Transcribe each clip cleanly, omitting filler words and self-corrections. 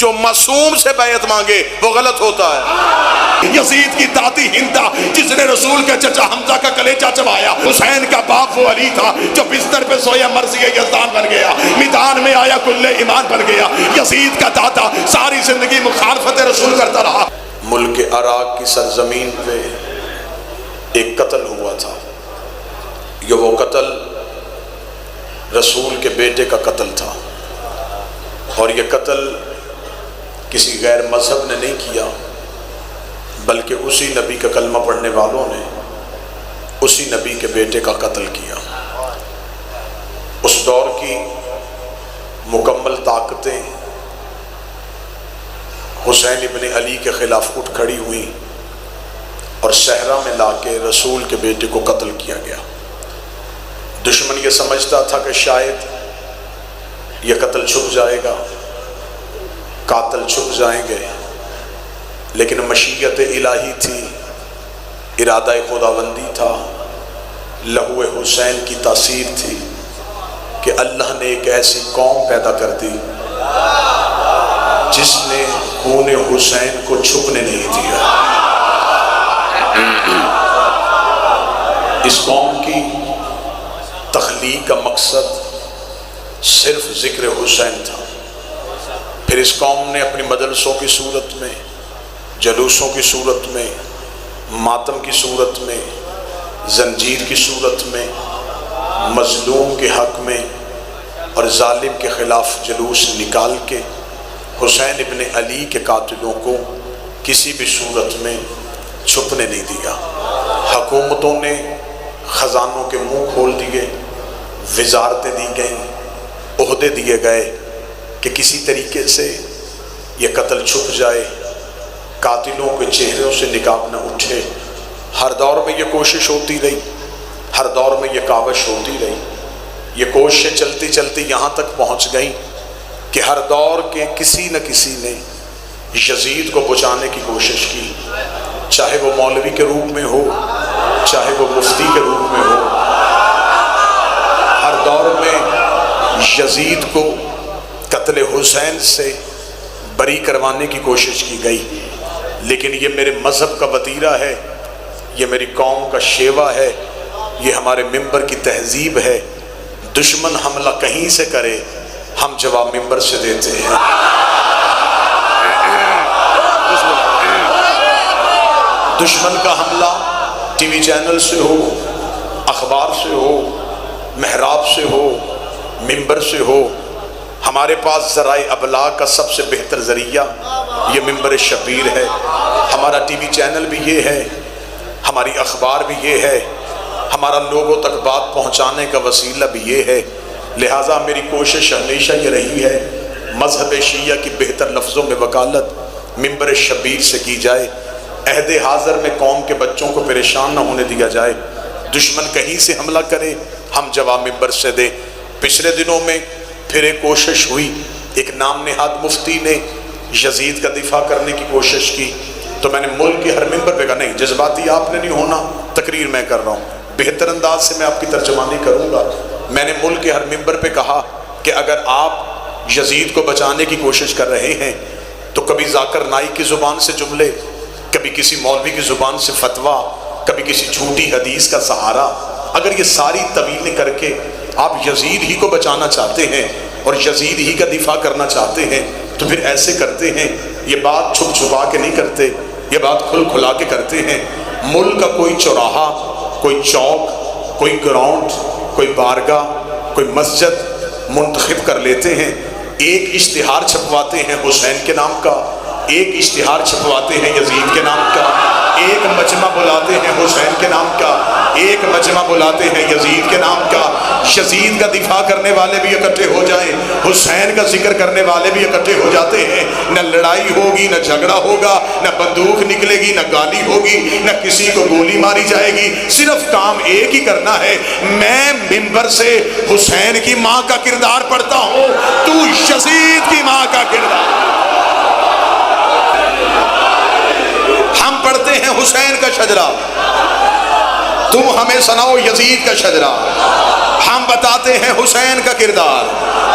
جو معصوم سے بیعت مانگے وہ غلط ہوتا ہے۔ یزید کی دادی ہندا جس نے رسول کے چچا حمزہ کا کلیجہ چبایا، حسین کا باپ وہ علی تھا جو بستر پہ سویا مرضی یزدان بن گیا، میدان میں آیا کل ایمان بن گیا۔ یزید کا دادا ساری زندگی مخالفت رسول کرتا رہا۔ ملک عراق کی سرزمین پہ ایک قتل ہوا تھا، یہ وہ قتل رسول کے بیٹے کا قتل تھا، اور یہ قتل کسی غیر مذہب نے نہیں کیا بلکہ اسی نبی کا کلمہ پڑھنے والوں نے اسی نبی کے بیٹے کا قتل کیا۔ اس دور کی مکمل طاقتیں حسین ابن علی کے خلاف اٹھ کھڑی ہوئیں اور صحرا میں لا کے رسول کے بیٹے کو قتل کیا گیا۔ دشمن یہ سمجھتا تھا کہ شاید یہ قتل چھپ جائے گا، قاتل چھپ جائیں گے، لیکن مشیت الہی تھی، ارادہ خداوندی تھا، لہو حسین کی تاثیر تھی کہ اللہ نے ایک ایسی قوم پیدا کر دی جس نے خون حسین کو چھپنے نہیں دیا۔ اس قوم کی تخلیق کا مقصد صرف ذکر حسین تھا۔ پھر اس قوم نے اپنی مدرسوں کی صورت میں، جلوسوں کی صورت میں، ماتم کی صورت میں، زنجیر کی صورت میں، مظلوم کے حق میں اور ظالم کے خلاف جلوس نکال کے حسین ابن علی کے قاتلوں کو کسی بھی صورت میں چھپنے نہیں دیا۔ حکومتوں نے خزانوں کے منہ کھول دیے، وزارتیں دی گئیں، عہدے دیے گئے کہ کسی طریقے سے یہ قتل چھپ جائے، قاتلوں کے چہروں سے نقاب نہ اٹھے۔ ہر دور میں یہ کوشش ہوتی رہی، ہر دور میں یہ کاوش ہوتی رہی، یہ کوششیں چلتی چلتی یہاں تک پہنچ گئیں کہ ہر دور کے کسی نہ کسی نے یزید کو بچانے کی کوشش کی، چاہے وہ مولوی کے روپ میں ہو، چاہے وہ مفتی کے روپ میں ہو۔ ہر دور میں یزید کو قتل حسین سے بری کروانے کی کوشش کی گئی، لیکن یہ میرے مذہب کا وتیرہ ہے، یہ میری قوم کا شیوا ہے، یہ ہمارے ممبر کی تہذیب ہے۔ دشمن حملہ کہیں سے کرے، ہم جواب ممبر سے دیتے ہیں۔ دشمن کا حملہ ٹی وی چینل سے ہو، اخبار سے ہو، محراب سے ہو، ممبر سے ہو، ہمارے پاس ذرائع ابلاغ کا سب سے بہتر ذریعہ یہ ممبر شبیر ہے۔ ہمارا ٹی وی چینل بھی یہ ہے، ہماری اخبار بھی یہ ہے، ہمارا لوگوں تک بات پہنچانے کا وسیلہ بھی یہ ہے۔ لہٰذا میری کوشش ہمیشہ یہ رہی ہے مذہب شیعہ کی بہتر لفظوں میں وکالت ممبر شبیر سے کی جائے، عہد حاضر میں قوم کے بچوں کو پریشان نہ ہونے دیا جائے، دشمن کہیں سے حملہ کرے ہم جواب ممبر سے دیں۔ پچھلے دنوں میں پھر ایک کوشش ہوئی، ایک نام نہاد مفتی نے یزید کا دفاع کرنے کی کوشش کی، تو میں نے ملک کے ہر ممبر پہ کہا نہیں، جذباتی آپ نے نہیں ہونا، تقریر میں کر رہا ہوں، بہتر انداز سے میں آپ کی ترجمانی کروں گا۔ میں نے ملک کے ہر ممبر پہ کہا کہ اگر آپ یزید کو بچانے کی کوشش کر رہے ہیں تو کبھی ذاکر نائک کی زبان سے جملے، کبھی کسی مولوی کی زبان سے فتویٰ، کبھی کسی جھوٹی حدیث کا سہارا، اگر یہ ساری طویلیں کر کے آپ یزید ہی کو بچانا چاہتے ہیں اور یزید ہی کا دفاع کرنا چاہتے ہیں تو پھر ایسے کرتے ہیں، یہ بات چھپ چھپا کے نہیں کرتے، یہ بات کھل کھلا کے کرتے ہیں۔ ملک کا کوئی چوراہا، کوئی چوک، کوئی گراؤنڈ، کوئی بارگاہ، کوئی مسجد منتخب کر لیتے ہیں، ایک اشتہار چھپواتے ہیں حسین کے نام کا، ایک اشتہار چھپواتے ہیں یزید کے نام کا، ایک مجمع بلاتے ہیں حسین کے نام کا، ایک مجمع بلاتے ہیں یزید کے نام کا۔ یزید کا دفاع کرنے والے بھی اکٹھے ہو جائیں، حسین کا ذکر کرنے والے بھی اکٹھے ہو جاتے ہیں، نہ لڑائی ہوگی، نہ جھگڑا ہوگا، نہ بندوق نکلے گی، نہ گالی ہوگی، نہ کسی کو گولی ماری جائے گی، صرف کام ایک ہی کرنا ہے، میں ممبر سے حسین کی ماں کا کردار پڑھتا ہوں، تو یزید کی ماں کا کردار۔ ہم پڑھتے ہیں حسین کا شجرہ، تم ہمیں سناؤ یزید کا شجرہ۔ ہم بتاتے ہیں حسین کا کردار،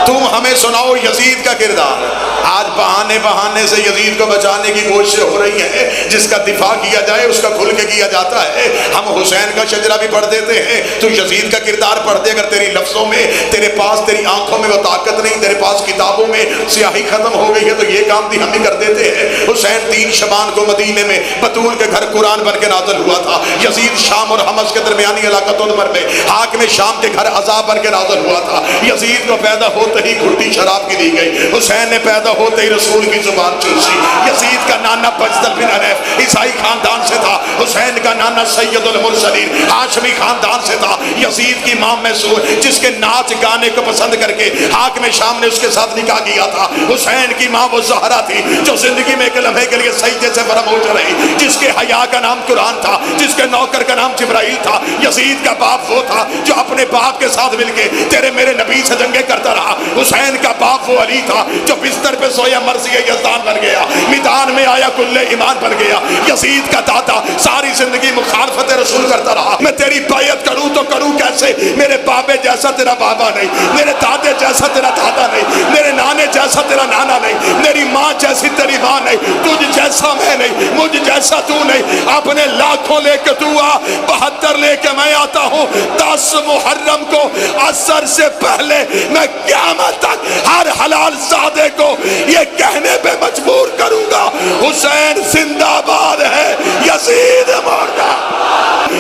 تم ہمیں سناؤ یزید کا کردار۔ آج بہانے سے یزید کو بچانے کی کوششیں ہو رہی ہیں، جس کا دفاع کیا جائے اس کا کھل کے کیا جاتا ہے۔ ہم حسین کا شجرہ بھی پڑھ دیتے ہیں، تو یزید کا کردار پڑھ دے۔ اگر تیری لفظوں میں، تیرے پاس تیری آنکھوں میں وہ طاقت نہیں، تیرے پاس کتابوں میں سیاہی ختم ہو گئی ہے، تو یہ کام بھی ہم ہی کر دیتے ہیں۔ حسین 3 شعبان کو مدینے میں بطول کے گھر قرآن بن کے نازل ہوا تھا۔ یزید شام اور حمص کے درمیانی علاقہ تدمر میں حاکم شام کے گھر عذاب بن کے نازل ہوا تھا۔ یزید کو پیدا ہوتے ہی گھٹی شراب کی دی گئی، حسین نے پیدا ہوتے ہی رسول کی زبان چوسی۔ یزید کا نانا بجدل بن حنیف عیسائی خاندان سے تھا، حسین کا نانا سید المرسلین ہاشمی خاندان سے تھا۔ یزید کی ماں محسود جس کے ناچ گانے کو پسند کر کے حاکم شام نے اس کے ساتھ نکاح کیا تھا۔ حسین کی ماں وہ زہرا تھی جو زندگی میں ایک لمحے کے لیے سجدے سے فراموش رہی، جس کے حیا کا نام قرآن تھا، جس کے نوکر کا نام جبرائیل تھا۔ یزید کا باپ وہ تھا جو اپنے باپ کے ساتھ مل کے تیرے میرے نبی سے جنگیں کرتا رہا۔ حسین کا باپ وہ علی تھا جو بستر پہ سویا مرضی یزدان بن گیا، میدان میں آیا کل ایمان بن گیا۔ یزید کا دادا ساری زندگی مخالفت رسول کرتا رہا۔ میں تیری بیعت کروں تو کروں کیسے؟ میرے بابے جیسا تیرا بابا نہیں، میرے دادے جیسا تیرا دادا نہیں، میرے نانے جیسا تیرا نانا نہیں، میری ماں جیسی تیری ماں نہیں، تجھ جیسا میں نہیں، مجھ جیسا تو نہیں۔ اپنے لاکھوں لے کے تو آ، 72 لے کے میں آتا ہوں۔ 10 محرم کو عصر سے پہلے میں قیامت تک ہر حلال زادے کو یہ کہنے پہ مجبور کروں گا، حسین زندہ باد ہے، یزید مردہ۔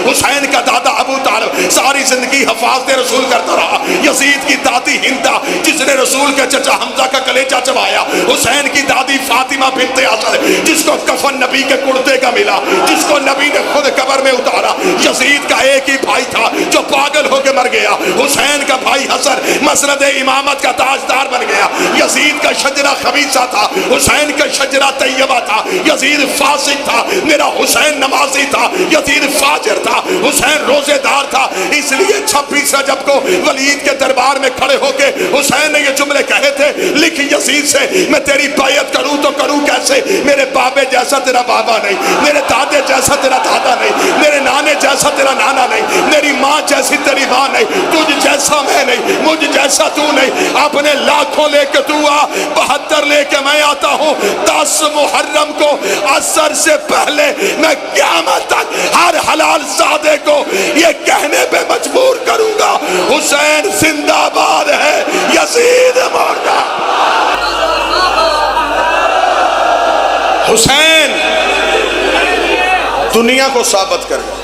حسین کا دادا ابو طالب ساری زندگی حفاظت رسول کرتا رہا۔ یزید کی دادی ہندہ جس نے رسول کے چچا حمزہ کا کلیجہ چبایا۔ حسین کی دادی فاطمہ بنت اسد جس کو کفن نبی کے کرتے کا ملا، جس کو نبی نے خود قبر میں اتارا۔ یزید کا ایک ہی بھائی تھا جو پاگل ہو کے مر گیا، حسین کا بھائی حسن مسند امامت کا تاجدار بن گیا۔ یزید کا شجرہ خبیثہ تھا، حسین کا شجرہ طیبہ تھا۔ یزید فاسق تھا، میرا حسین نمازی تھا۔ یزید فاجر تھا، حسین روزے دار تھا۔ اس لیے 26 رجب کو ولید کے دربار میں کھڑے ہو کے حسین نے یہ جملے کہے تھے، لکھ یزید سے میں تیری بیعت کروں تو کروں کیسے؟ میرے بابے جیسا تیرا بابا نہیں، میرے دادے جیسا تیرا دادا نہیں، میرے نانے جیسا تیرا نانا نہیں، میری ماں جیسی تیری ماں نہیں، تجھ جیسا میں نہیں، مجھ جیسا تو نہیں۔ اپنے لاکھوں لے کے تو آ، 72 لے کے میں آتا ہوں۔ 10 محرم کو عصر سے پہلے میں قیامت تک ہر حلال زادے کو یہ کہنے پہ مجبور کروں گا، حسین زندہ باد ہے، یزید مردہ۔ حسین دنیا کو ثابت کر گیا۔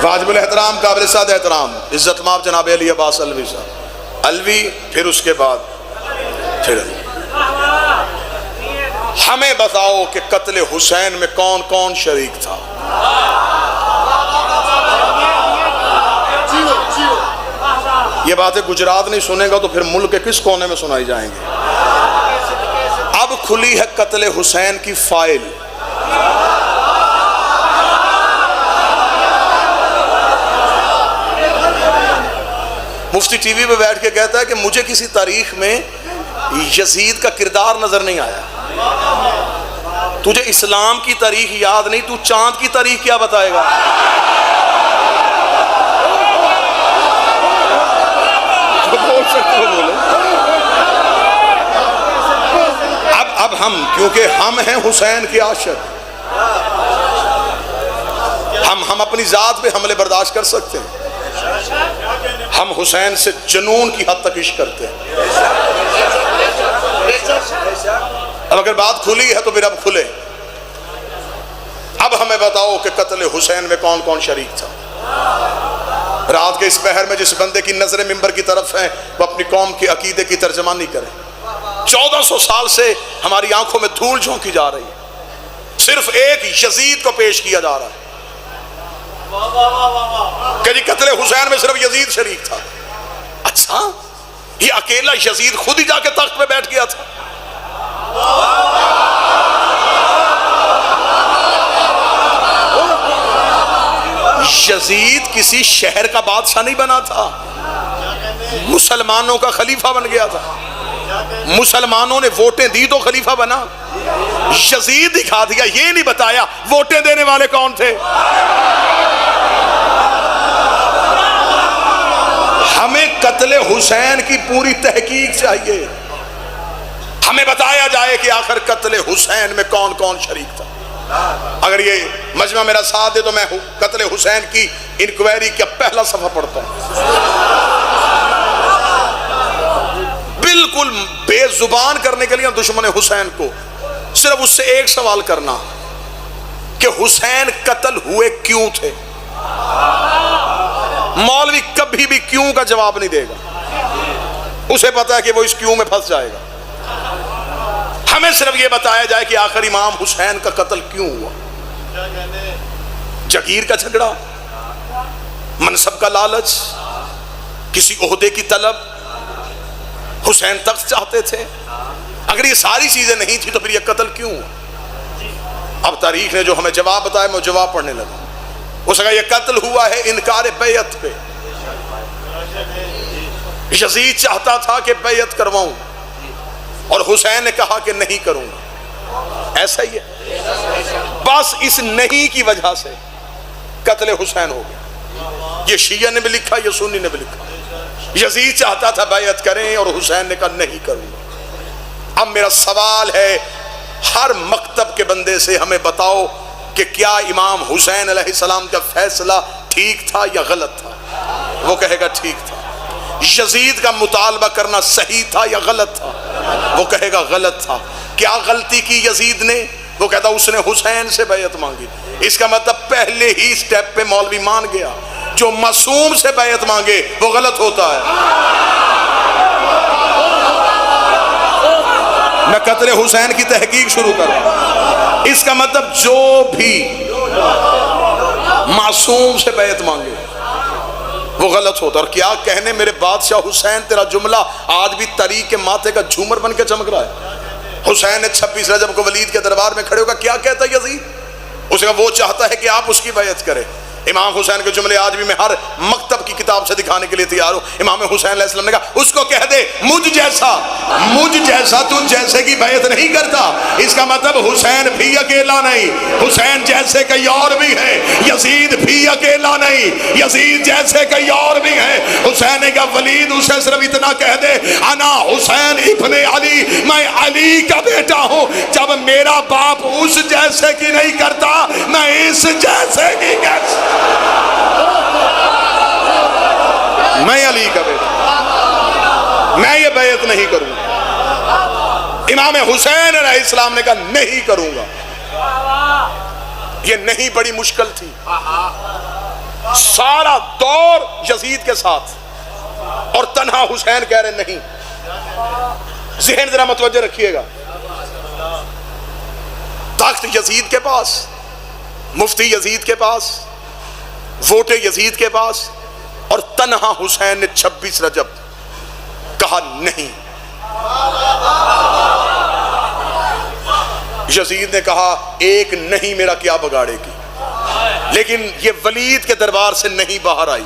واجب الاحترام، قابل صد احترام، عزت مآب جناب علی عباس الوی صاحب، الوی پھر اس کے بعد پھر علی۔ ہمیں بتاؤ کہ قتل حسین میں کون کون شریک تھا؟ یہ باتیں گجرات نہیں سنے گا تو پھر ملک کے کس کونے میں سنائی جائیں گے؟ اب کھلی ہے قتل حسین کی فائل۔ مفتی ٹی وی پہ بیٹھ کے کہتا ہے کہ مجھے کسی تاریخ میں یزید کا کردار نظر نہیں آیا۔ تجھے اسلام کی تاریخ یاد نہیں، تو چاند کی تاریخ کیا بتائے گا؟ بول سکتے ہو بولے۔ اب ہم کیونکہ ہم ہیں حسین کے عاشق، ہم اپنی ذات پہ حملے برداشت کر سکتے ہیں۔ ہم حسین سے جنون کی حد تک عشق کرتے ہیں۔ اب اگر بات کھلی ہے تو پھر اب کھلے۔ اب ہمیں بتاؤ کہ قتل حسین میں کون کون شریک تھا؟ رات کے اس پہر میں جس بندے کی نظریں منبر کی طرف ہیں وہ اپنی قوم کے عقیدے کی ترجمانی کرے۔ 1400 سال سے ہماری آنکھوں میں دھول جھونکی جا رہی ہے، صرف ایک یزید کو پیش کیا جا رہا ہے کہ جی قتل حسین میں صرف یزید شریک تھا۔ اچھا، یہ اکیلا یزید خود ہی جا کے تخت پہ بیٹھ گیا تھا؟ یزید کسی شہر کا بادشاہ نہیں بنا تھا، مسلمانوں کا خلیفہ بن گیا تھا۔ مسلمانوں نے ووٹیں دی تو خلیفہ بنا۔ یزید دکھا دیا، یہ نہیں بتایا ووٹیں دینے والے کون تھے۔ ہمیں قتل حسین کی پوری تحقیق چاہیے. ہمیں بتایا جائے کہ آخر قتل حسین میں کون کون شریک تھا. اگر یہ مجمع میرا ساتھ دے تو میں قتل حسین کی انکوائری کا پہلا صفحہ پڑھتا ہوں. بالکل بے زبان کرنے کے لیے دشمن حسین کو صرف اس سے ایک سوال کرنا کہ حسین قتل ہوئے کیوں تھے. مولوی کبھی بھی کیوں کا جواب نہیں دے گا. اسے پتا ہے کہ وہ اس کیوں میں پھنس جائے گا. ہمیں صرف یہ بتایا جائے کہ آخر امام حسین کا قتل کیوں ہوا. جگیر کا جھگڑا، منصب کا لالچ، کسی عہدے کی طلب، حسین تخت چاہتے تھے. اگر یہ ساری چیزیں نہیں تھی تو پھر یہ قتل کیوں ہوا. اب تاریخ نے جو ہمیں جواب بتایا میں جواب پڑھنے لگا. اس کا یہ قتل ہوا ہے انکار بیعت پہ. یزید چاہتا تھا کہ بیعت کرواؤں اور حسین نے کہا کہ نہیں کروں گا. ایسا ہی ہے. بس اس نہیں کی وجہ سے قتل حسین ہو گیا. یہ شیعہ نے بھی لکھا، یہ سنی نے بھی لکھا. یزید چاہتا تھا بیعت کریں اور حسین نے کہا نہیں کروں گا. اب میرا سوال ہے ہر مکتب کے بندے سے، ہمیں بتاؤ کہ کیا امام حسین علیہ السلام کا فیصلہ ٹھیک تھا یا غلط تھا؟ وہ کہے گا ٹھیک تھا. یزید کا مطالبہ کرنا صحیح تھا یا غلط تھا؟ وہ کہے گا غلط تھا. کیا غلطی کی یزید نے؟ وہ کہتا اس نے حسین سے بیعت مانگی. اس کا مطلب پہلے ہی سٹیپ پہ مولوی مان گیا جو معصوم سے بیعت مانگے وہ غلط ہوتا ہے. میں قتل حسین کی تحقیق شروع کروں. اس کا مطلب جو بھی معصوم سے بیعت مانگے وہ غلط ہوتا. اور کیا کہنے میرے بادشاہ حسین، تیرا جملہ آج بھی طریق کے ماتھے کا جھومر بن کے چمک رہا ہے. حسین نے 26 رجب کو ولید کے دربار میں کھڑے ہوگا کیا کہتا ہے یزید؟ اس کا وہ چاہتا ہے کہ آپ اس کی بیعت کریں. امام حسین کے جملے آج بھی میں ہر مکتب کی کتاب سے دکھانے کے لیے تیار ہوں. امام حسین علیہ السلام نے کہا اس کو کہہ دے مجھ جیسا تجھ جیسے کی بیعت نہیں کرتا. اس کا مطلب حسین بھی اکیلا نہیں، حسین جیسے کئی اور بھی ہیں. یزید بھی اکیلا نہیں، یزید جیسے کئی اور بھی ہیں. حسین نے کہا ولید اسے صرف اتنا کہہ دے انا حسین ابن علی، میں علی کا بیٹا ہوں. جب میرا باپ اس جیسے کی نہیں کرتا میں اس جیسے کی کیسے؟ میں علی کا بیٹا، میں یہ بیعت نہیں کروں گا. امام حسین علیہ السلام نے کہا نہیں کروں گا. یہ نہیں بڑی مشکل تھی. سارا دور یزید کے ساتھ اور تنہا حسین کہہ رہے نہیں. ذہن ذرا متوجہ رکھیے گا. تخت یزید کے پاس، مفتی یزید کے پاس، ووٹ یزید کے پاس، اور تنہا حسین نے 26 رجب کہا نہیں. یزید نے کہا ایک نہیں میرا کیا بگاڑے گی. لیکن یہ ولید کے دربار سے نہیں باہر آئی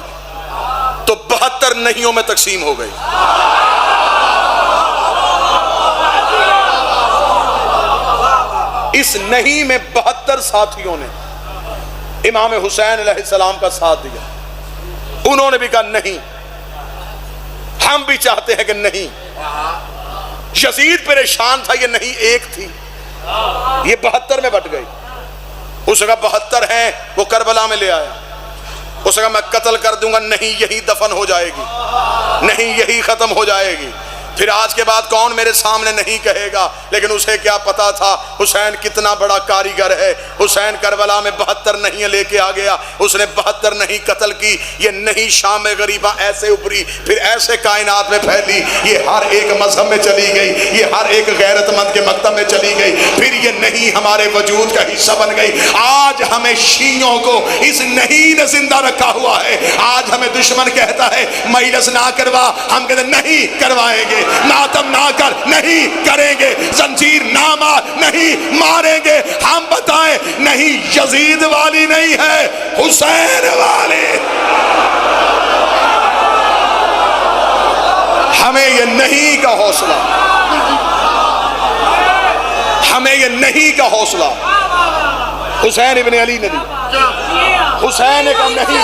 تو 72 نہیوں میں تقسیم ہو گئی. اس نہیں میں 72 ساتھیوں نے امام حسین علیہ السلام کا ساتھ دیا. انہوں نے بھی کہا نہیں، ہم بھی چاہتے ہیں کہ نہیں. یزید پریشان تھا، یہ نہیں ایک تھی، یہ 72 میں بٹ گئی. اس کا 72 ہیں وہ کربلا میں لے آیا. اس کا میں قتل کر دوں گا، نہیں یہی دفن ہو جائے گی، نہیں یہی ختم ہو جائے گی. پھر آج کے بعد کون میرے سامنے نہیں کہے گا. لیکن اسے کیا پتا تھا حسین کتنا بڑا کاریگر ہے. حسین کربلا میں 72 نہیں لے کے آ گیا. اس نے 72 نہیں قتل کی. یہ نہیں شام غریبہ ایسے ابری، پھر ایسے کائنات میں پھیلی. یہ ہر ایک مذہب میں چلی گئی، یہ ہر ایک غیرت مند کے مکتب میں چلی گئی. پھر یہ نہیں ہمارے وجود کا حصہ بن گئی. آج ہمیں شیعوں کو اس نہیں نے زندہ رکھا ہوا ہے. آج ہمیں دشمن کہتا ہے مجلس نہ کروا، ہم کہتے نہیں کروائیں گے. ماتم نہ کر، نہیں کریں گے. زنجیر نہ مار، نہیں ماریں گے. ہم بتائیں نہیں یزید والی نہیں ہے، حسین والی. ہمیں یہ نہیں کا حوصلہ، ہمیں یہ نہیں کا حوصلہ حسین ابن علی نے دی. حسین کا نہیں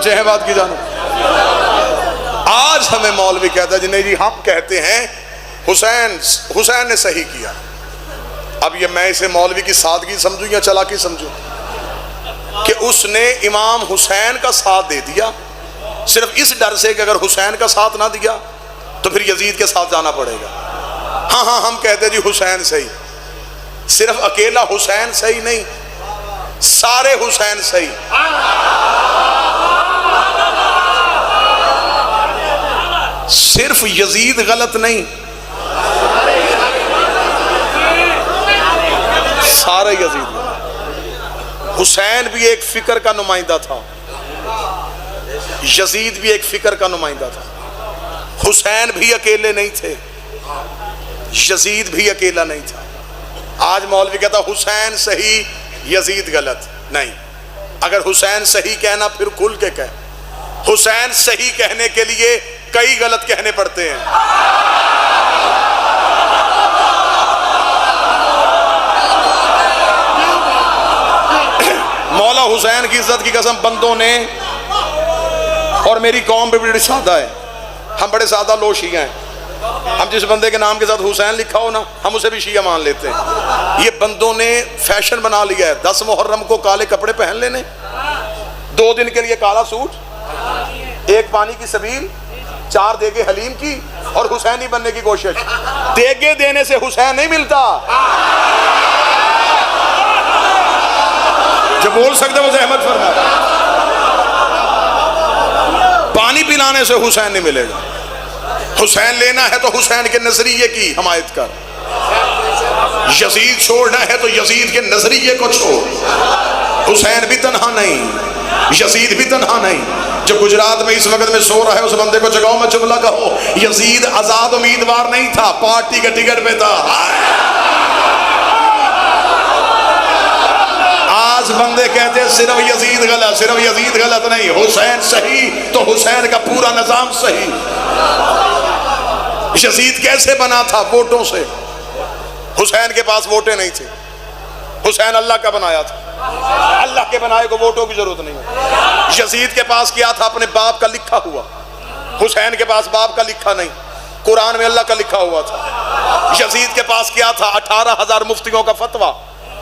بچے ہیں بات کی جانو؟ آج ہمیں مولوی کہتا ہے جی نہیں جی ہم کہتے ہیں حسین نے صحیح کیا. اب یہ میں اسے مولوی کی سادگی سمجھوں یا چلاکی سمجھوں کہ اس نے امام حسین کا ساتھ دے دیا صرف اس ڈر سے کہ اگر حسین کا ساتھ نہ دیا تو پھر یزید کے ساتھ جانا پڑے گا. ہاں ہم کہتے ہیں جی حسین صحیح. صرف اکیلا حسین صحیح نہیں، سارے حسین صحیح. صرف یزید غلط نہیں، سارے یزید غلط. حسین بھی ایک فکر کا نمائندہ تھا، یزید بھی ایک فکر کا نمائندہ تھا. حسین بھی اکیلے نہیں تھے، یزید بھی اکیلا نہیں تھا. آج مولوی کہتا حسین صحیح یزید غلط. نہیں، اگر حسین صحیح کہنا پھر کھل کے کہہ. حسین صحیح کہنے کے لیے کئی غلط کہنے پڑتے ہیں. مولا حسین کی عزت کی قسم بندوں نے، اور میری قوم بھی بڑی سادہ ہے، ہم بڑے سادہ لوگ شیعہ ہیں. ہم جس بندے کے نام کے ساتھ حسین لکھا ہو نا ہم اسے بھی شیعہ مان لیتے ہیں. یہ بندوں نے فیشن بنا لیا ہے 10 محرم کو کالے کپڑے پہن لینے، 2 دن کے لیے کالا سوٹ، 1 پانی کی سبیل، 4 دیگے حلیم کی، اور حسینی بننے کی کوشش. دیگے دینے سے حسین نہیں ملتا. جو بول سکتے وہ زحمت فرما. پانی پلانے سے حسین نہیں ملے گا. حسین لینا ہے تو حسین کے نظریے کی حمایت کر. یزید چھوڑنا ہے تو یزید کے نظریے کو چھوڑ. حسین بھی تنہا نہیں، یزید بھی تنہا نہیں. جو گجرات میں اس وقت میں سو رہا ہے اس بندے کو جگاؤ میں جملہ کہو، یزید آزاد امیدوار نہیں تھا، پارٹی کے ٹکٹ پہ تھا. آج بندے کہتے ہیں صرف یزید غلط، صرف یزید غلط نہیں، حسین صحیح تو حسین کا پورا نظام صحیح. یزید کیسے بنا تھا؟ ووٹوں سے. حسین کے پاس ووٹیں نہیں تھے، حسین اللہ کا بنایا تھا. اللہ کے بنائے کو ووٹوں کی ضرورت نہیں ہے. یزید کے پاس کیا تھا؟ اپنے باپ کا لکھا ہوا. حسین کے پاس باپ کا لکھا نہیں، قرآن میں اللہ کا لکھا ہوا تھا. یزید کے پاس کیا تھا؟ 18,000 مفتیوں کا فتویٰ.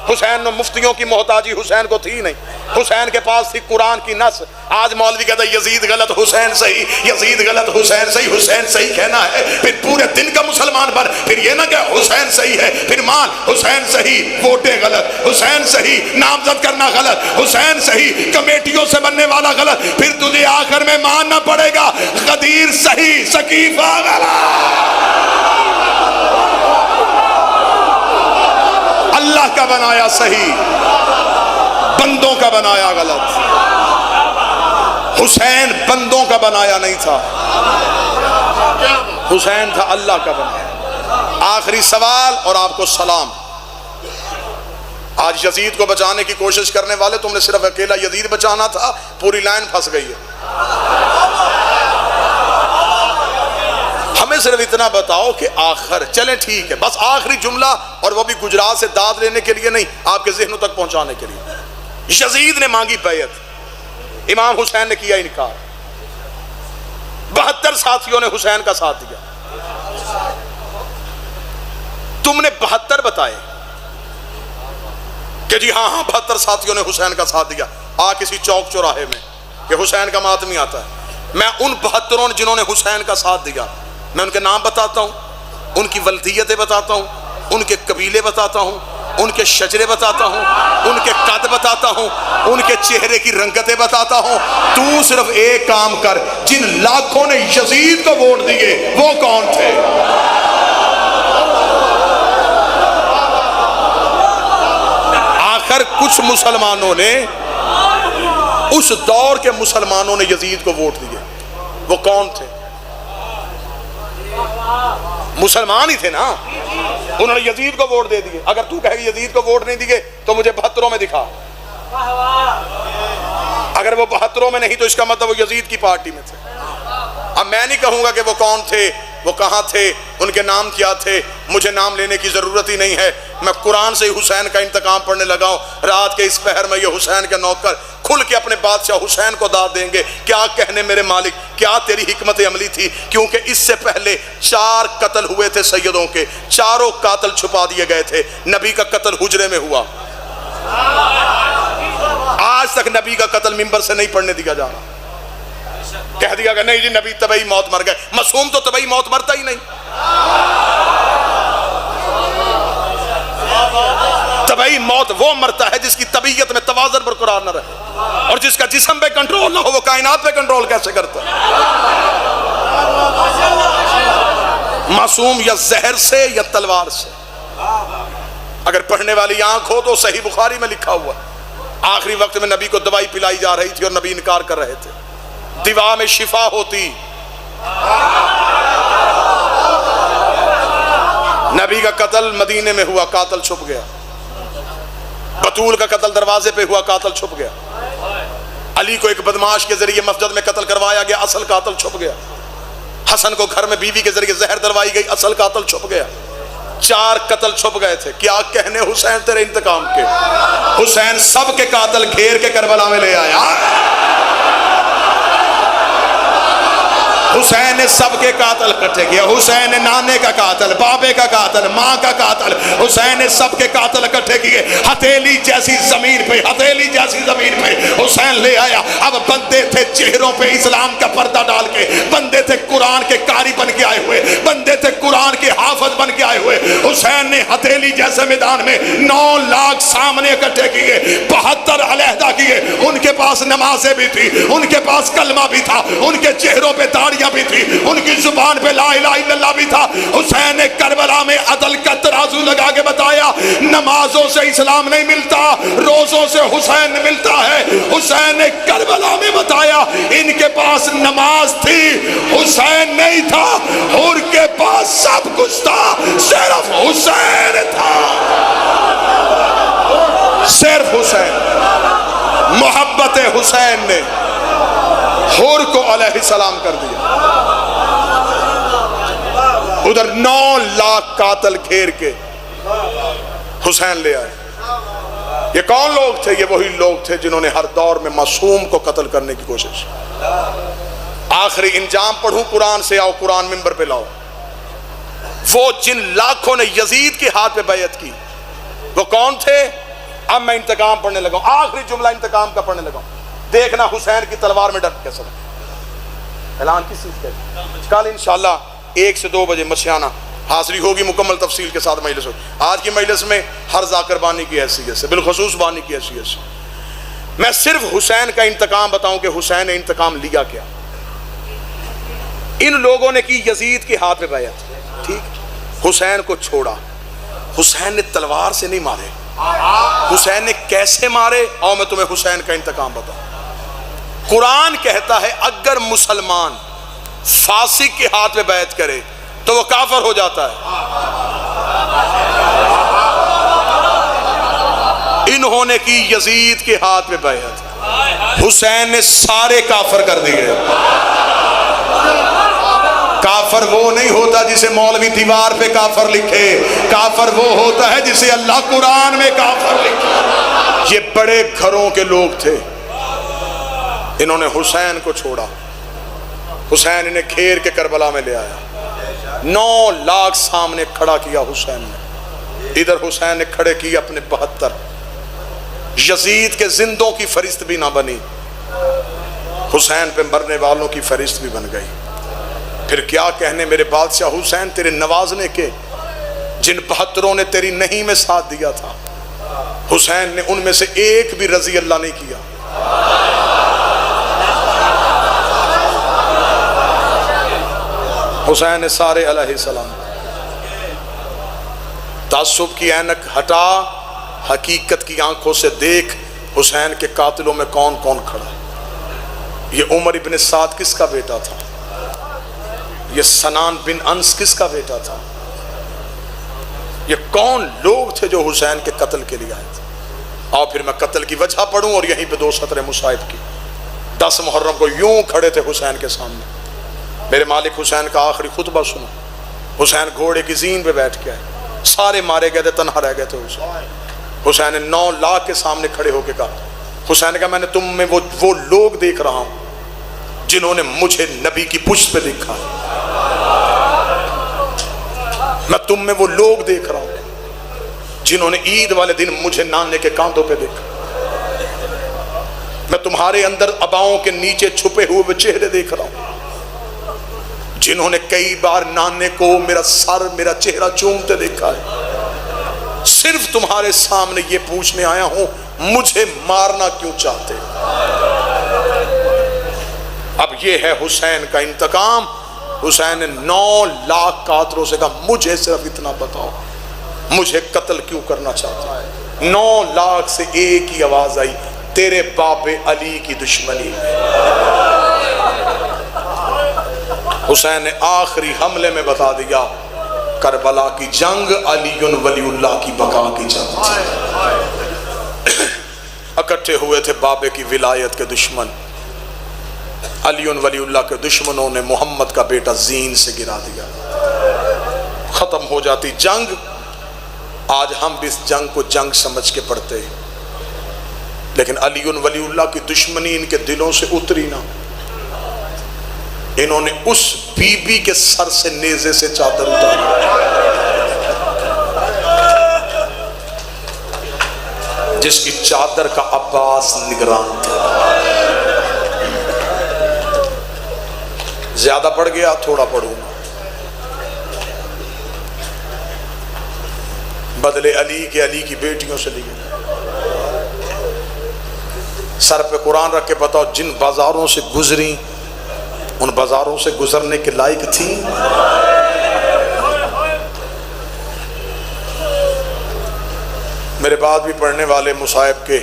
حسین نے مفتیوں کی محتاجی حسین کو تھی نہیں، حسین کے پاس تھی قرآن کی نص. آج مولوی کہتا ہے یزید غلط حسین صحیح، یزید غلط حسین صحیح. حسین صحیح کہنا ہے پھر پورے دن کا مسلمان پر پھر یہ نہ کہ حسین صحیح ہے پھر مان حسین صحیح ووٹیں غلط، حسین صحیح نامزد کرنا غلط، حسین صحیح کمیٹیوں سے بننے والا غلط. پھر تجھے آخر میں ماننا پڑے گا غدیر صحیح، سقیفہ غلط. اللہ کا بنایا صحیح، بندوں کا بنایا غلط. حسین بندوں کا بنایا نہیں تھا، حسین تھا اللہ کا بنایا. آخری سوال اور آپ کو سلام. آج یزید کو بچانے کی کوشش کرنے والے، تم نے صرف اکیلا یزید بچانا تھا، پوری لائن پھنس گئی ہے. ہمیں صرف اتنا بتاؤ کہ آخر چلیں ٹھیک ہے بس آخری جملہ، اور وہ بھی گجرات سے داد لینے کے لیے نہیں، آپ کے ذہنوں تک پہنچانے کے لیے. یزید نے مانگی بیعت، امام حسین نے کیا انکار. 72 ساتھیوں نے حسین کا ساتھ دیا. تم نے 72 بتائے کہ جی ہاں 72 ساتھیوں نے حسین کا ساتھ دیا. آ کسی چوک چوراہے میں کہ حسین کا ماتمی آتا ہے، میں ان 72 نے جنہوں نے حسین کا ساتھ دیا میں ان کے نام بتاتا ہوں، ان کی ولدیتیں بتاتا ہوں، ان کے قبیلے بتاتا ہوں، ان کے شجرے بتاتا ہوں، ان کے قد بتاتا ہوں، ان کے چہرے کی رنگتیں بتاتا ہوں. تو صرف ایک کام کر، جن لاکھوں نے یزید کو ووٹ دیے وہ کون تھے؟ آخر کچھ مسلمانوں نے، اس دور کے مسلمانوں نے یزید کو ووٹ دیے، وہ کون تھے؟ مسلمان ہی تھے نا، انہوں نے یزید کو ووٹ دے دیے. اگر تو کہے یزید کو ووٹ نہیں دیے تو مجھے 72 میں دکھا. اگر وہ 72 میں نہیں تو اس کا مطلب وہ یزید کی پارٹی میں تھے. اب میں نہیں کہوں گا کہ وہ کون تھے، وہ کہاں تھے، ان کے نام کیا تھے، مجھے نام لینے کی ضرورت ہی نہیں ہے. میں قرآن سے حسین کا انتقام پڑھنے لگا ہوں. رات کے اس پہر میں یہ حسین کے نوکر کھل کے اپنے بادشاہ حسین کو داد دیں گے، کیا کہنے میرے مالک، کیا تیری حکمت عملی تھی؟ کیونکہ اس سے پہلے 4 قتل ہوئے تھے سیدوں کے، چاروں قاتل چھپا دیے گئے تھے، نبی کا قتل حجرے میں ہوا، آج تک نبی کا قتل منبر سے نہیں پڑھنے دیا جا رہا۔ کہہ دیا کہ نہیں جی نبی طبعی موت مر گئے، معصوم تو طبعی موت مرتا ہی نہیں، طبعی موت وہ مرتا ہے جس کی طبیعت میں توازن برقرار نہ رہے، اور جس کا جسم پہ کنٹرول نہ ہو وہ کائنات پہ کنٹرول کیسے کرتا ہے؟ معصوم یا زہر سے یا تلوار سے۔ اگر پڑھنے والی آنکھ ہو تو صحیح بخاری میں لکھا ہوا آخری وقت میں نبی کو دوائی پلائی جا رہی تھی اور نبی انکار کر رہے تھے، دوا میں شفا ہوتی، نبی کا قتل مدینے میں ہوا، قاتل چھپ گیا، بطول کا قتل دروازے پہ ہوا، قاتل چھپ گیا، علی کو ایک بدماش کے ذریعے مسجد میں قتل کروایا گیا، اصل قاتل چھپ گیا، حسن کو گھر میں بیوی کے ذریعے زہر دلوائی گئی، اصل قاتل چھپ گیا، 4 قتل چھپ گئے تھے۔ کیا کہنے حسین تیرے انتقام کے، حسین سب کے قاتل گھیر کے کربلا میں لے آیا، حسین نے سب کے قاتل اکٹھے کیا، حسین نے نانے کا قاتل، بابے کا قاتل، ماں کا قاتل، حسین نے سب کے قاتل اکٹھے کیے، ہتھیلی جیسی زمین پہ، ہتھیلی جیسی زمین پہ حسین لے آیا۔ اب بندے تھے چہروں پہ اسلام کا پردہ ڈال کے، بندے تھے قرآن کے قاری بن کے آئے ہوئے، بندے تھے قرآن کے حافظ بن کے آئے ہوئے، حسین نے ہتھیلی جیسے میدان میں 9 لاکھ سامنے اکٹھے کیے، 72 علیحدہ کیے، ان کے پاس نمازیں بھی تھی، ان کے پاس کلمہ بھی تھا، ان کے چہروں پہ داڑھی بھی تھی، ان کی زبان پہ لا الہ الا اللہ بھی تھا۔ حسین نے کربلا میں عدل کا ترازو لگا کے بتایا نمازوں سے اسلام نہیں ملتا، روزوں سے حسین ملتا ہے۔ حسین نے کربلا میں بتایا ان کے پاس نماز تھی، حسین نہیں تھا، اور کے پاس سب کچھ تھا، صرف حسین تھا، صرف حسین۔ محبت حسین نے حور کو علیہ السلام کر دیا۔ ادھر 9 لاکھ قاتل گھیر کے حسین لے آئے۔ یہ کون لوگ تھے؟ یہ وہی لوگ تھے جنہوں نے ہر دور میں معصوم کو قتل کرنے کی کوشش۔ آخری انجام پڑھوں قرآن سے، آؤ قرآن منبر پہ لاؤ۔ وہ جن لاکھوں نے یزید کے ہاتھ پہ بیعت کی وہ کون تھے؟ اب میں انتقام پڑھنے لگا ہوں، آخری جملہ انتقام کا پڑھنے لگا ہوں۔ دیکھنا حسین کی تلوار میں ڈٹ کے سب اعلان کس چیز کا؟ کل انشاءاللہ 1 سے 2 بجے مشیانہ حاضری ہوگی مکمل تفصیل کے ساتھ مجلس ہوگی۔ آج کی مجلس میں ہر ذاکر بانی کی حیثیت سے، بالخصوص بانی کی حیثیت سے میں صرف حسین کا انتقام بتاؤں کہ حسین نے انتقام لیا کیا۔ ان لوگوں نے کی یزید کے ہاتھ پہ بیعت، ٹھیک، حسین کو چھوڑا۔ حسین نے تلوار سے نہیں مارے، حسین نے کیسے مارے؟ اور میں تمہیں حسین کا انتقام بتاؤں۔ قرآن کہتا ہے اگر مسلمان فاسق کے ہاتھ میں بیعت کرے تو وہ کافر ہو جاتا ہے۔ انہوں نے کی یزید کے ہاتھ میں بیعت، حسین نے سارے کافر کر دیے۔ کافر وہ نہیں ہوتا جسے مولوی دیوار پہ کافر لکھے، کافر وہ ہوتا ہے جسے اللہ قرآن میں کافر لکھے۔ یہ بڑے گھروں کے لوگ تھے، انہوں نے حسین کو چھوڑا، حسین انہیں گھیر کے کربلا میں لے آیا، 9 لاکھ سامنے کھڑا کیا حسین نے۔ ادھر حسین نے کھڑے کی اپنے 72، یزید کے زندوں کی فہرست بھی نہ بنی، حسین پہ مرنے والوں کی فہرست بھی بن گئی۔ پھر کیا کہنے میرے بادشاہ حسین تیرے نوازنے کے، جن 72 نے تیری نہیں میں ساتھ دیا تھا، حسین نے ان میں سے ایک بھی رضی اللہ نہیں کیا۔ حسین نے سارے علیہ السلام۔ تعصب کی اینک ہٹا، حقیقت کی آنکھوں سے دیکھ حسین کے قاتلوں میں کون کون کھڑا ہے۔ یہ عمر ابن سعد کس کا بیٹا تھا؟ یہ سنان بن انس کس کا بیٹا تھا؟ یہ کون لوگ تھے جو حسین کے قتل کے لیے آئے تھے؟ اور پھر میں قتل کی وجہ پڑھوں اور یہیں پہ 2 سطریں مصائب کی۔ 10 محرم کو یوں کھڑے تھے حسین کے سامنے، میرے مالک حسین کا آخری خطبہ سنا۔ حسین گھوڑے کی زین پہ بیٹھ کے آئے، سارے مارے گئے تھے، تنہا رہ گئے تھے حسین۔ حسین نے 9 لاکھ کے سامنے کھڑے ہو کے کہا حسین کا میں نے تم میں وہ لوگ دیکھ رہا ہوں جنہوں نے مجھے نبی کی پشت پہ دیکھا ہے، میں تم میں وہ لوگ دیکھ رہا ہوں جنہوں نے عید والے دن مجھے نانے کے کاندھوں پہ دیکھا، میں تمہارے اندر اباؤں کے نیچے چھپے ہوئے چہرے دیکھ رہا ہوں جنہوں نے کئی بار نانے کو میرا سر میرا چہرہ چومتے دیکھا ہے، صرف تمہارے سامنے یہ پوچھنے آیا ہوں مجھے مارنا کیوں چاہتے؟ اب یہ ہے حسین کا انتقام۔ حسین نے 9 لاکھ قاتلوں سے کہا مجھے صرف اتنا بتاؤ مجھے قتل کیوں کرنا چاہتا ہے؟ 9 لاکھ سے ایک ہی آواز آئی، تیرے باپ علی کی دشمنی۔ حسین نے آخری حملے میں بتا دیا کربلا کی جنگ علی ولی اللہ کی بقا کی جنگ تھی۔ اکٹھے ہوئے تھے بابے کی ولایت کے دشمن، علی ولی اللہ کے دشمنوں نے محمد کا بیٹا زین سے گرا دیا، ختم ہو جاتی جنگ۔ آج ہم بھی اس جنگ کو جنگ سمجھ کے پڑھتے ہیں، لیکن علی ولی اللہ کی دشمنی ان کے دلوں سے اتری نہ۔ انہوں نے اس بی بی کے سر سے نیزے سے چادر اتاری جس کی چادر کا عباس نگران تھا۔ زیادہ پڑھ گیا، تھوڑا پڑھوں گا۔ بدلے علی کے علی کی بیٹیوں سے لیے، سر پہ قرآن رکھ کے بتاؤ جن بازاروں سے گزری ان بازاروں سے گزرنے کے لائق تھی؟ میرے بعد بھی پڑھنے والے مصائب کے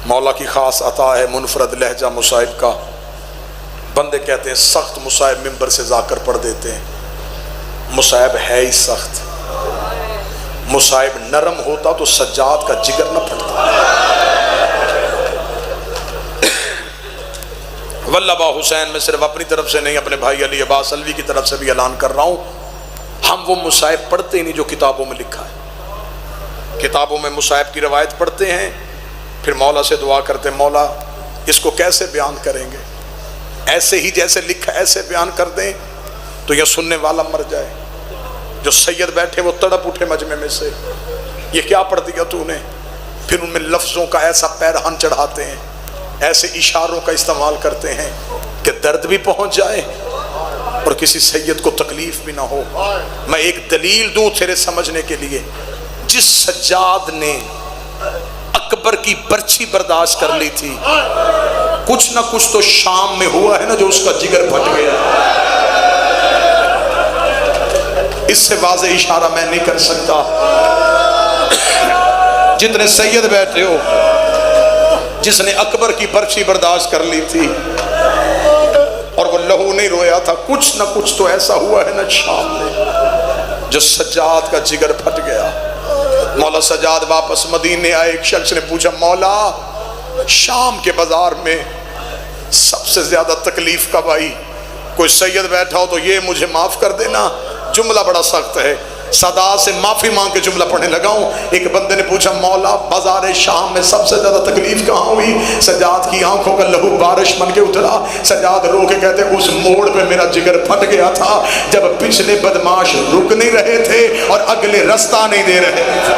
مولا کی خاص عطا ہے منفرد لہجہ مصائب کا۔ بندے کہتے ہیں سخت مصائب ممبر سے جا کر پڑھ دیتے ہیں، مصائب ہے ہی سخت۔ مصائب نرم ہوتا تو سجاد کا جگر نہ پھٹتا۔ واللہ با حسین میں صرف اپنی طرف سے نہیں، اپنے بھائی علی عباس علوی کی طرف سے بھی اعلان کر رہا ہوں، ہم وہ مصائب پڑھتے ہی نہیں جو کتابوں میں لکھا ہے۔ کتابوں میں مصائب کی روایت پڑھتے ہیں، پھر مولا سے دعا کرتے ہیں مولا اس کو کیسے بیان کریں گے، ایسے ہی جیسے لکھا ایسے بیان کر دیں تو یہ سننے والا مر جائے۔ جو سید بیٹھے وہ تڑپ اٹھے مجمع میں سے، یہ کیا پڑھ دیا تو نے؟ پھر ان میں لفظوں کا ایسا پیرہن چڑھاتے ہیں، ایسے اشاروں کا استعمال کرتے ہیں کہ درد بھی پہنچ جائے اور کسی سید کو تکلیف بھی نہ ہو۔ میں ایک دلیل دوں تیرے سمجھنے کے لیے، جس سجاد نے اکبر کی برچھی برداشت کر لی تھی، کچھ نہ کچھ تو شام میں ہوا ہے نا جو اس کا جگر پھٹ گیا۔ اس سے واضح اشارہ میں نہیں کر سکتا۔ جتنے سید بیٹھے ہو، جس نے اکبر کی برچھی برداشت کر لی تھی اور وہ لہو نہیں رویا تھا، کچھ نہ کچھ تو ایسا ہوا ہے نا شام میں جو سجاد کا جگر پھٹ گیا۔ مولا سجاد واپس مدینے آئے، ایک شخص نے پوچھا مولا شام کے بازار میں سب سے زیادہ تکلیف کب آئی؟ کوئی سید بیٹھا ہو تو یہ مجھے معاف کر دینا، جملہ بڑا سخت ہے۔ صدا سے معافی مانگ کے جملہ پڑھنے لگا ہوں۔ ایک بندے نے پوچھا مولا بازار شام میں سب سے زیادہ تکلیف کہاں ہوئی؟ سجاد کی آنکھوں کا لہو بارش بن کے اترا۔ سجاد رو کے کہتے اس موڑ پہ میرا جگر پھٹ گیا تھا جب پچھلے بدماش رک نہیں رہے تھے اور اگلے رستہ نہیں دے رہے تھے۔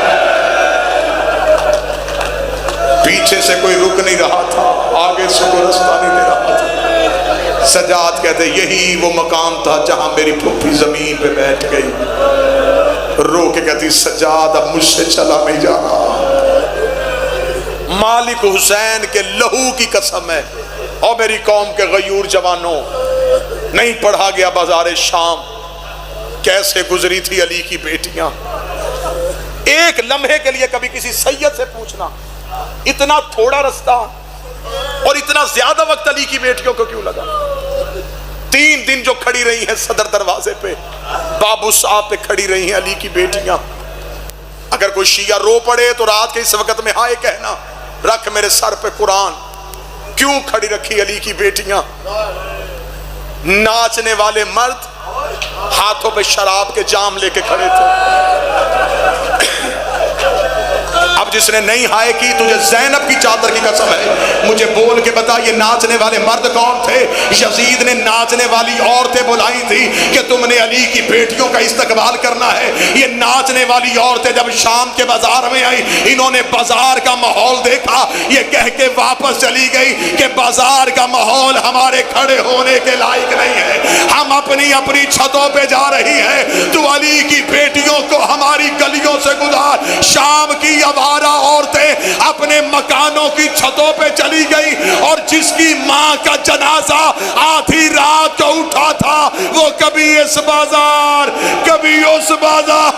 پیچھے سے کوئی رک نہیں رہا تھا، آگے سے کوئی رستہ نہیں دے رہا تھا۔ سجاد کہتے یہی وہ مقام تھا جہاں میری پھوپھی زمین پہ بیٹھ گئی، رو کے کہتی سجاد اب مجھ سے چلا نہیں جانا۔ مالک حسین کے لہو کی قسم ہے، اور میری قوم کے غیور جوانوں، نہیں پڑھا گیا بازار شام کیسے گزری تھی علی کی بیٹیاں؟ ایک لمحے کے لیے کبھی کسی سید سے پوچھنا اتنا تھوڑا رستہ اور اتنا زیادہ وقت علی کی بیٹیوں کو کیوں لگا؟ 3 دن جو کھڑی رہی ہیں صدر دروازے پہ، بابو صاحب پہ کھڑی رہی ہیں علی کی بیٹیاں۔ اگر کوئی شیعہ رو پڑے تو رات کے اس وقت میں ہائے کہنا، رکھ میرے سر پہ قرآن، کیوں کھڑی رکھی علی کی بیٹیاں؟ ناچنے والے مرد ہاتھوں پہ شراب کے جام لے کے کھڑے تھے۔ اب جس نے نہیں ہائے کی تجھے زینب کی چادر کی قسم ہے، مجھے بول کے بتا یہ ناچنے والے مرد کون تھے؟ یزید نے ناچنے والی عورتیں بلائی تھی کہ تم نے علی کی بیٹیوں کا استقبال کرنا ہے۔ یہ ناچنے والی عورتیں جب شام کے بازار میں آئی، انہوں نے بازار کا ماحول دیکھا، یہ کہہ کے واپس چلی گئی کہ بازار کا ماحول ہمارے کھڑے ہونے کے لائق نہیں ہے، ہم اپنی اپنی چھتوں پہ جا رہی ہے، تو علی کی بیٹیوں کو ہماری گلیوں سے گزار۔ شام کی آوارہ عورتیں اپنے مکانوں کی چھتوں پہ چلی گئی، اور جس کی ماں کا جنازہ آدھی رات کو اٹھا تھا وہ کبھی اس بازار کبھی اس بازار۔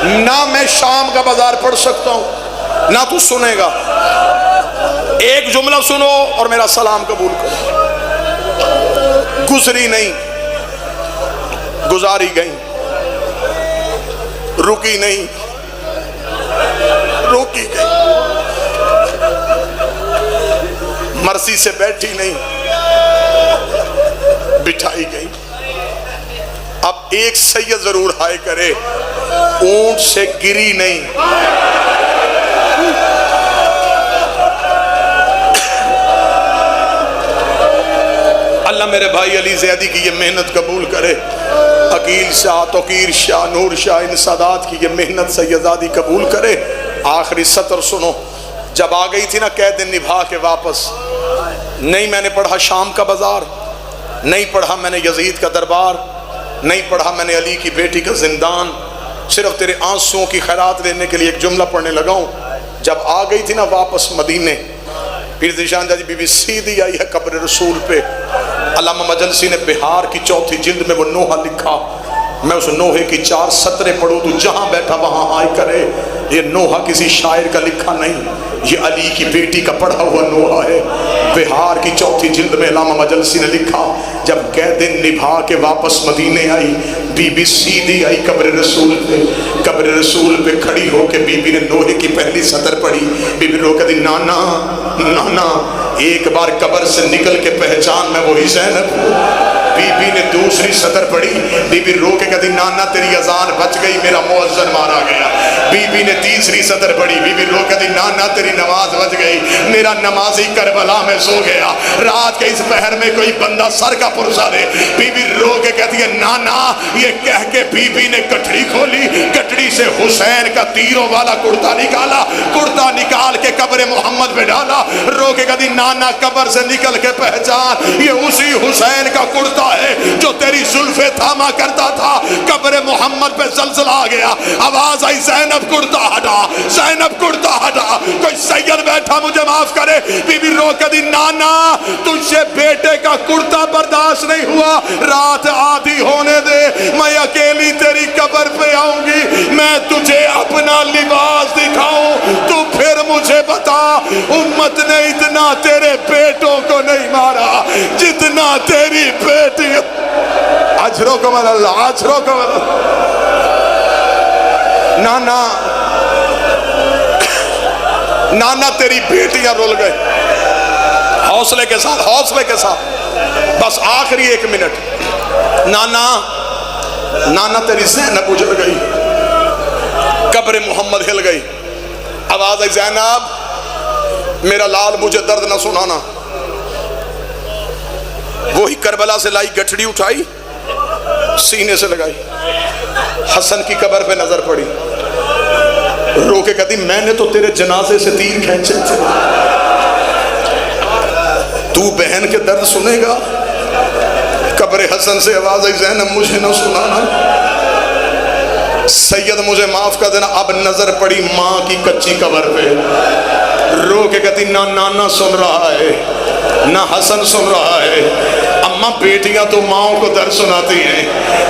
نہ میں شام کا بازار پڑھ سکتا ہوں نہ تو سنے گا، ایک جملہ سنو اور میرا سلام قبول کرو۔ گزری نہیں، گزاری گئی، رکی نہیں، روکی گئی، مرسی سے بیٹھی نہیں، بٹھائی گئی۔ اب ایک سید ضرور ہائے کرے، اونٹ سے گری نہیں۔ اللہ میرے بھائی علی زیدی کی یہ محنت قبول کرے، عقیل شاہ، توقیر شاہ، نور شاہ، ان سادات کی یہ محنت سیدزادی قبول کرے۔ آخری سطر سنو، جب آ گئی تھی نا قید نبھا کے واپس، نہیں میں نے پڑھا شام کا بازار، نہیں پڑھا میں نے یزید کا دربار، نہیں پڑھا میں نے علی کی بیٹی کا زندان، صرف تیرے آنسوؤں کی خیرات لینے کے لیے ایک جملہ پڑھنے لگا ہوں۔ جب آ گئی تھی نا واپس مدینے، پھر ذیشان جی بی بی سیدھی آئی ہے قبر رسول پہ۔ علامہ مجلسی نے بہار کی 4 جلد میں وہ نوحہ لکھا، میں اس نوحے کی 4 سطریں پڑھوں تو جہاں بیٹھا وہاں ہائے کرے۔ یہ نوحہ کسی شاعر کا لکھا نہیں، یہ علی کی بیٹی کا پڑھا ہوا نوحہ ہے۔ بہار کی 4 جلد میں علامہ مجلسی نے لکھا، جب قید نبھا کے واپس مدینے آئی، بی بی سیدھی آئی قبر رسول پہ۔ قبر رسول پہ کھڑی ہو کے بی بی نے نوحے کی پہلی سطر پڑھی۔ بی بی رو کہتی نانا نانا، ایک بار قبر سے نکل کے پہچان میں وہی زینب ہوں۔ بی بی نے دوسری سطر پڑھی، بی بی رو کے کہتی نانا تیری اذان بچ گئی، میرا مؤذن مارا گیا۔ بی بی نے تیسری سطر پڑھی، بی بی رو کہتی نانا تیری نماز بچ گئی، میرا نمازی کربلا میں سو گیا۔ رات کے اس پہر میں کوئی بندہ سر کا پرسا دے۔ بی بی رو کے کہتی ہے نانا، یہ کہہ کے بی بی نے گٹھڑی کھولی، گٹھڑی سے حسین کا تیروں والا کرتا نکالا، کرتا نکال کے قبر محمد پہ ڈالا۔ رو کے کہتی نانا قبر سے نکل کے پہچان، یہ اسی حسین کا کرتا ہے جو تیری زلفیں تھاما کرتا تھا۔ قبر محمد پہ زلزلہ آ گیا، آواز آئی زینب کرتا ہٹا، زینب کرتا ہٹا، کوئی سید بیٹھا مجھے معاف کرے۔ بی بی رو کے دی نانا تجھ سے بیٹے کا کرتا برداشت نہیں ہوا، رات آدھی ہونے دے، میں اکیلی تیری قبر پہ آؤں گی، میں تجھے اپنا لباس دکھاؤں، تو پھر مجھے بتا امت نے اتنا تیرے بیٹوں کو نہیں مارا جتنا تیری بیٹی۔ اجرو کمال اللہ، اجرو کمال اللہ۔ نانا نانا تیری بیٹیاں رول گئے، حوصلے کے ساتھ، حوصلے کے ساتھ، بس آخری 1 منٹ۔ نانا نانا تیری زینب اجڑ گئی، قبر محمد ہل گئی، آواز آئی زینب میرا لال مجھے درد نہ سنانا۔ وہی کربلا سے لائی گٹھڑی اٹھائی، سینے سے لگائی، حسن کی قبر پہ نظر پڑی، رو کے کہتی میں نے تو تیرے جنازے سے تیر کھینچے تھے، تو بہن کے درد سنے گا؟ قبر حسن سے آواز آئی زینب مجھے نہ سنانا، سید مجھے معاف کر دینا۔ اب نظر پڑی ماں کی کچی قبر پہ، رو کے کہتی نہ نانا سن رہا ہے نہ حسن سن رہا ہے، اماں بیٹیاں تو ماؤں کو در سناتی ہیں،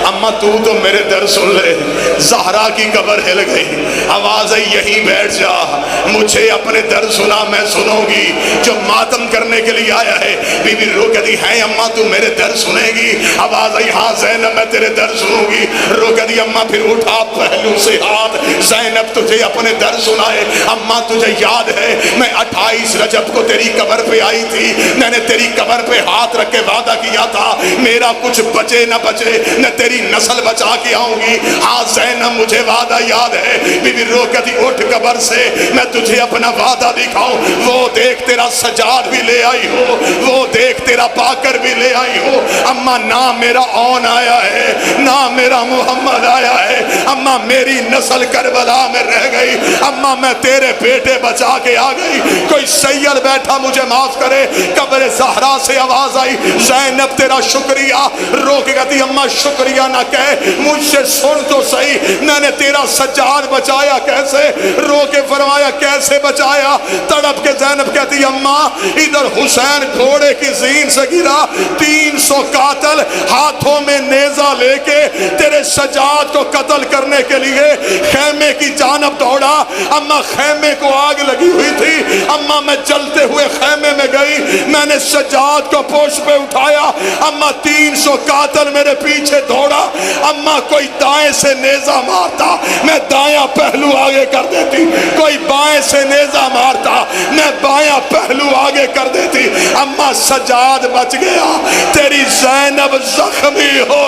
اماں تو میرے در سن لے۔ زہرا کی قبر ہل گئی، آواز ہے یہیں بیٹھ جا، مجھے اپنے در سنا، میں سنوں گی جو ماتم کرنے کے لیے آیا ہے۔ بی بی رو کہتی ہے اماں تو میرے در سنے گی؟ آواز آئی ہاں زینب میں تیرے در سنوں گی۔ رو کہتی اماں پھر اٹھا پہلو سے ہاتھ، زینب تجھے اپنے درد سنائے۔ اماں تجھے یاد ہے میں 28 رجب کو تیری قبر پہ آئی تھی، میں نے تیری قبر پہ ہاتھ رکھ کے وعدہ کیا تھا میرا کچھ بچے نہ بچے میں تیری نسل بچا کے آؤں گی۔ ہاں زینب مجھے وعدہ یاد ہے۔ بی بی رو کہتی اٹھ قبر سے میں تجھے اپنا وعدہ دکھاؤں، وہ دیکھ تیرا سجاد بھی لے آئی ہو، وہ دیکھ تیرا باکر بھی لے آئی ہو۔ اماں نہ میرا اون آیا ہے نہ میرا محمد آیا ہے، اماں میری نسل کربلا میں رہ گئی، اماں میں تیرے بیٹے بچا کے آ گئی۔ کوئی سید بیٹھا مجھے معاف کرے۔ قبر زہرا سے آواز آئی زینب تیرا شکریہ۔ رو کے کہتی اماں شکریہ نہ کہے، مجھ سے سن تو صحیح میں نے تیرا سجاد بچایا کیسے؟ رو کے فرمایا کیسے بچایا؟ تڑپ کے زینب کہتی اماں ادھر حسین گھوڑے کی زین سے گرا، 300 قاتل ہاتھوں میں نیزہ لے کے تیرے سجاد کو قتل کرنے کے لیے خیمے کی جانب دوڑا۔ اماں خیمے کو آگ لگی ہوئی تھی، اماں میں جلتے ہوئے خیمے میں گئی، میں نے سجاد کو پوش پہ اٹھایا، اماں 300 قاتل میرے پیچھے دوڑا، اماں کوئی دائیں سے نیزہ مارتا میں دایاں پہلو آگے کر دیتی، کوئی بائیں سے نیزہ مارتا میں بایاں پہلو آگے کر دیتی۔ اماں سجاد بچ گیا، تیری زینب زخمی ہو